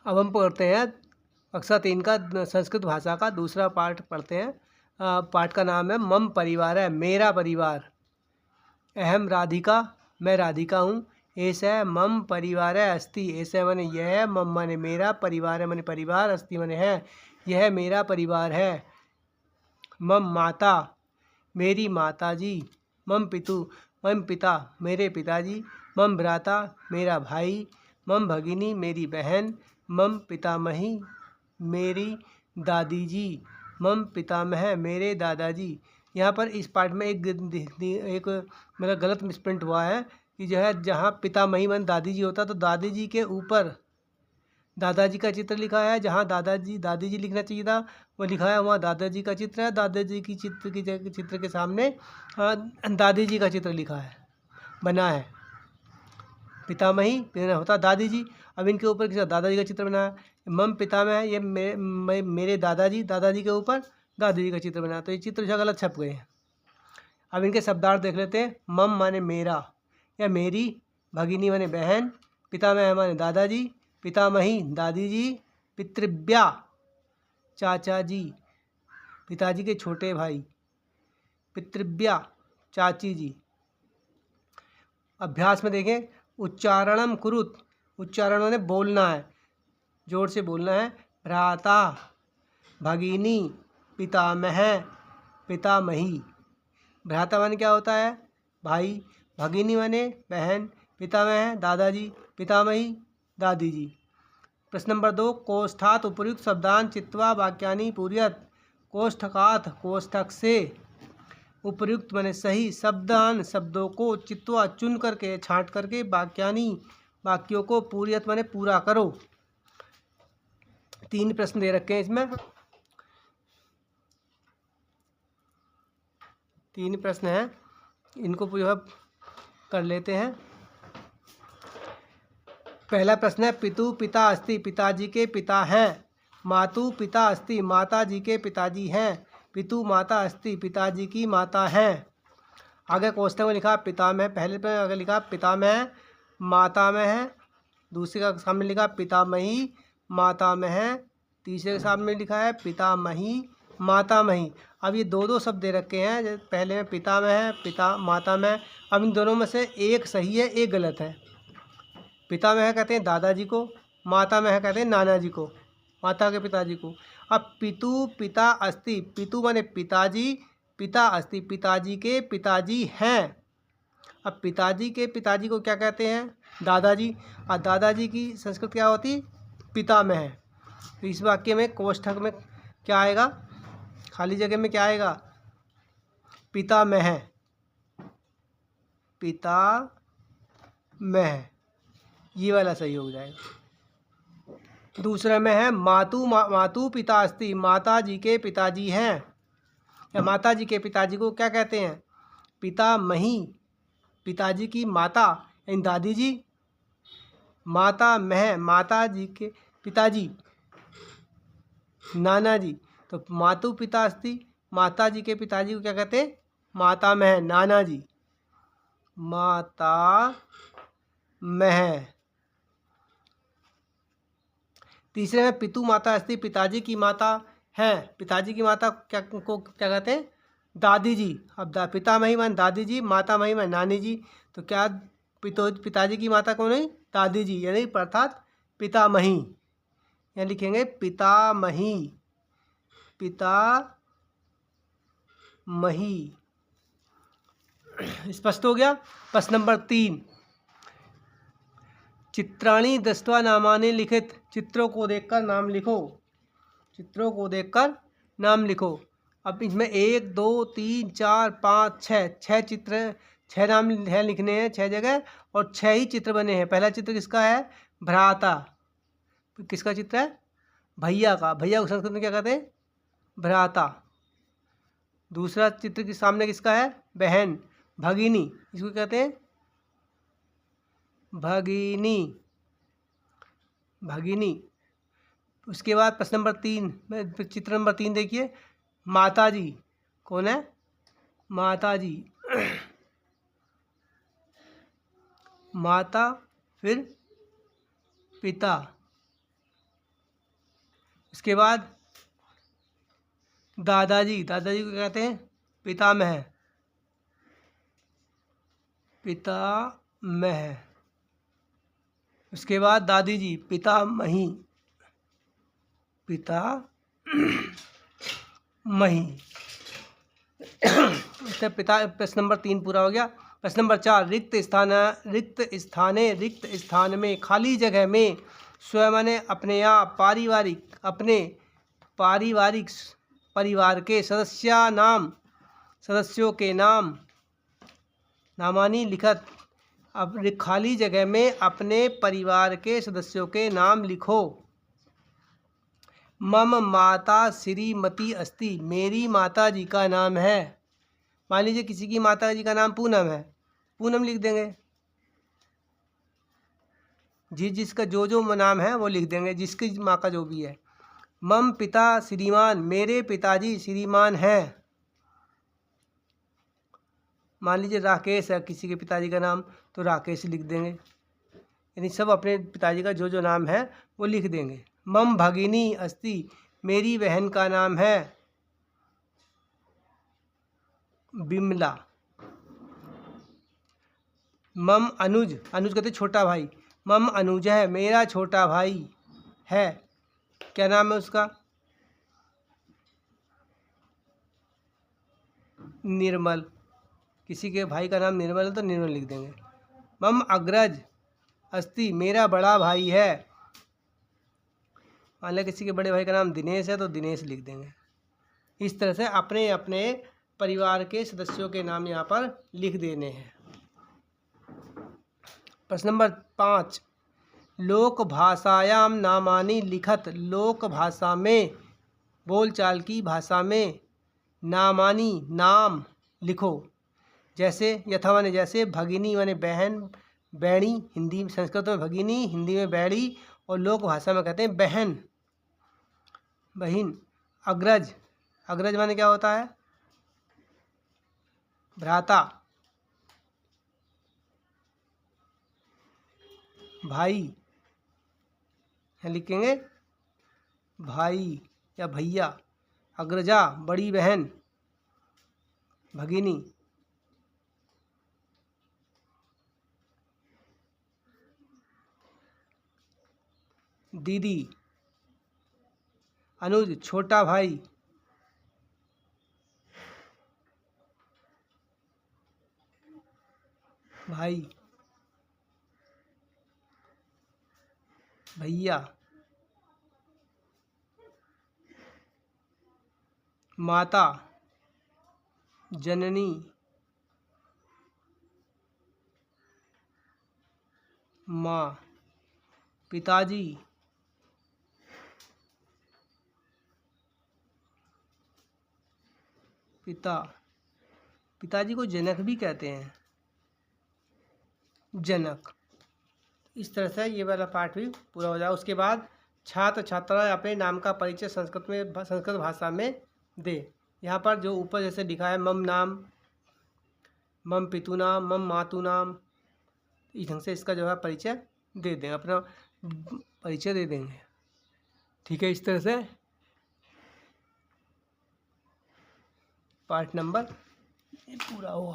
अब हम पढ़ते हैं कक्षा 3 का संस्कृत भाषा का दूसरा पाठ पढ़ते हैं। पाठ का नाम है मम परिवार है, मेरा परिवार। अहम राधिका, मैं राधिका हूँ। ऐसा मम परिवार है अस्ति, ऐसा माने यह है, मम माने मेरा, परिवार है माने परिवार, अस्ति माने है, यह मेरा परिवार है। मम माता, मेरी माता जी। मम पितु, मम पिता, मेरे पिताजी। मम भ्राता, मेरा भाई। मम भगिनी, मेरी बहन। मम पितामही, मेरी दादी जी। मम पितामह, मेरे दादाजी। यहाँ पर इस पाठ में एक मतलब गलत मिसप्रिंट हुआ है कि जो है जहाँ पितामही मन दादी जी होता तो दादी जी के ऊपर दादाजी का चित्र लिखा है। जहाँ दादी जी लिखना चाहिए था वो लिखा है वहाँ दादाजी का चित्र है। दादाजी की चित्र के सामने दादी जी का चित्र लिखा है, बना है। पितामही फिर होता दादी जी, अब इनके ऊपर किसी दादाजी का चित्र बना है। मम पितामह, ये मेरे दादाजी के ऊपर दादी जी का चित्र बना है, तो ये चित्र जो गलत छप गए हैं। अब इनके शब्दार्थ देख लेते हैं। मम माने मेरा या मेरी, भगिनी माने बहन, पितामह माने दादाजी, पितामही दादी जी, पितृव्या चाचा जी, पिताजी के छोटे भाई, पितृव्या चाची जी। अभ्यास में देखें, उच्चारणम कुरुत, उच्चारण माने बोलना है, जोर से बोलना है। भ्राता, भगिनी, पितामह, पितामही। भ्राता माने क्या होता है? भाई। भगिनी माने बहन। पितामह दादाजी, पितामही दादी जी। प्रश्न नंबर 2, कोष्ठात उपर्युक्त शब्दान चित्वा वाक्यानि पूरयत। कोष्ठकात, कोष्ठक से, उपर्युक्त माने सही, शब्दान शब्दों को, चित्वा चुन करके, छांट करके, वाक्यानि वाक्यों को, पूरयत माने पूरा करो। 3 प्रश्न दे रखे हैं इसमें, 3 प्रश्न हैं, इनको जो है कर लेते हैं। पहला प्रश्न है पितु पिता अस्ति, पिताजी के पिता हैं। मातु पिता अस्ति, माताजी के पिताजी हैं। पितु माता अस्ति, पिताजी की माता हैं। आगे कोष्ठक में लिखा पितामह, पहले पे आगे लिखा पितामह मातामह, दूसरे का सामने लिखा पितामही मातामह, तीसरे के सामने लिखा है पितामही मातामही। अब ये दो शब्द दे रखे हैं, पहले में पितामह पिता मातामह। अब इन दोनों में से एक सही है, एक गलत है। पितामह कहते हैं दादाजी को, मातामह कहते हैं नाना जी को, माता के पिताजी को। अब पितु पिता अस्ति, पितु माने पिताजी, पिता अस्ति पिताजी के पिताजी हैं। अब पिताजी के पिताजी को क्या कहते हैं? दादाजी। और दादाजी की संस्कृत क्या होती? पितामह। तो इस वाक्य में कोष्ठक में क्या आएगा? खाली जगह में क्या आएगा? पितामह, पितामह, ये वाला सही हो जाएगा। दूसरा में है मातु पिता अस्ति, माता जी के पिताजी हैं। या माता जी के पिताजी को क्या कहते हैं? पितामही, पिताजी की माता यानी दादी जी। माता मह, माता जी के पिताजी नाना जी। तो मातु पिता अस्ति, माता जी के पिताजी को क्या कहते हैं? माता मह, नाना जी, माता मह। तीसरे में पितु माता अस्ति, पिताजी की माता है। पिताजी की माता क्या कहते हैं? दादी जी। अब पितामही मान दादी जी, मातामही मान नानी जी। तो क्या पिताजी की माता कौन है? दादी जी, यानी अर्थात पितामही। यहाँ लिखेंगे पितामही, पितामही। स्पष्ट हो गया। प्रश्न नंबर 3, चित्राणी दृष्ट्वा नामानि लिखित, चित्रों को देखकर नाम लिखो, चित्रों को देखकर नाम लिखो। अब इसमें 1 2 3 4 5 6 चित्र, 6 नाम है लिखने हैं 6 जगह, और 6 ही चित्र बने हैं। पहला चित्र किसका है? भ्राता। किसका चित्र है? भैया का। भैया को संस्कृत में क्या कहते हैं? भ्राता। दूसरा चित्र के सामने किसका है? बहन, भगिनी, इसको कहते हैं भगिनी, भगिनी। उसके बाद प्रश्न नंबर 3 में चित्र नंबर 3 देखिए, माता जी। कौन है? माता जी। माता, फिर पिता, उसके बाद दादाजी, दादाजी को कहते हैं पितामह, पितामह। उसके बाद दादी जी, पितामही, पितामही। इससे पिता प्रश्न नंबर 3 पूरा हो गया। प्रश्न नंबर 4, रिक्त स्थान में, खाली जगह में, स्वयं ने अपने आप, पारिवारिक परिवार के सदस्यों के नाम, नामानी लिखत। अब खाली जगह में अपने परिवार के सदस्यों के नाम लिखो। मम माता श्रीमती अस्ति, मेरी माता जी का नाम है। मान लीजिए किसी की माता जी का नाम पूनम है, पूनम लिख देंगे। जिसका जो नाम है वो लिख देंगे, जिसकी माँ का जो भी है। मम पिता श्रीमान, मेरे पिताजी श्रीमान हैं। मान लीजिए राकेश है किसी के पिताजी का नाम, तो राकेश लिख देंगे। यानी सब अपने पिताजी का जो नाम है वो लिख देंगे। मम भगिनी अस्ति, मेरी बहन का नाम है बिमला। मम अनुज, अनुज कहते छोटा भाई, मम अनुज है, मेरा छोटा भाई है। क्या नाम है उसका? निर्मल। किसी के भाई का नाम निर्मल है तो निर्मल लिख देंगे। मम अग्रज अस्ति, मेरा बड़ा भाई है। मान लिया किसी के बड़े भाई का नाम दिनेश है तो दिनेश लिख देंगे। इस तरह से अपने अपने परिवार के सदस्यों के नाम यहाँ पर लिख देने हैं। प्रश्न नंबर 5, लोक भाषायाम नामानि लिखत, लोक भाषा में, बोलचाल की भाषा में, नामानि नाम लिखो। जैसे यथा माने जैसे, भगिनी माने बहन, बैणी हिंदी संस्कृत में भगिनी, हिंदी में बैड़ी, और लोक भाषा में कहते हैं बहन, बहिन। अग्रज, अग्रज माने क्या होता है? भ्राता। भाई, यहाँ लिखेंगे भाई या भैया। अग्रजा, बड़ी बहन, भगिनी। दीदी, अनुज, छोटा भाई। भाई, भैया। माता, जननी। माँ। पिताजी, पिता। पिताजी को जनक भी कहते हैं, जनक। इस तरह से ये वाला पार्ट भी पूरा हो जाए। उसके बाद छात्र छात्रा अपने नाम का परिचय संस्कृत भाषा में दे। यहाँ पर जो ऊपर जैसे लिखा है मम नाम, मम पितु नाम, मम मातु नाम, इस ढंग से इसका जो है परिचय दे दें, अपना परिचय दे देंगे। ठीक है, इस तरह से पार्ट नंबर पूरा हुआ।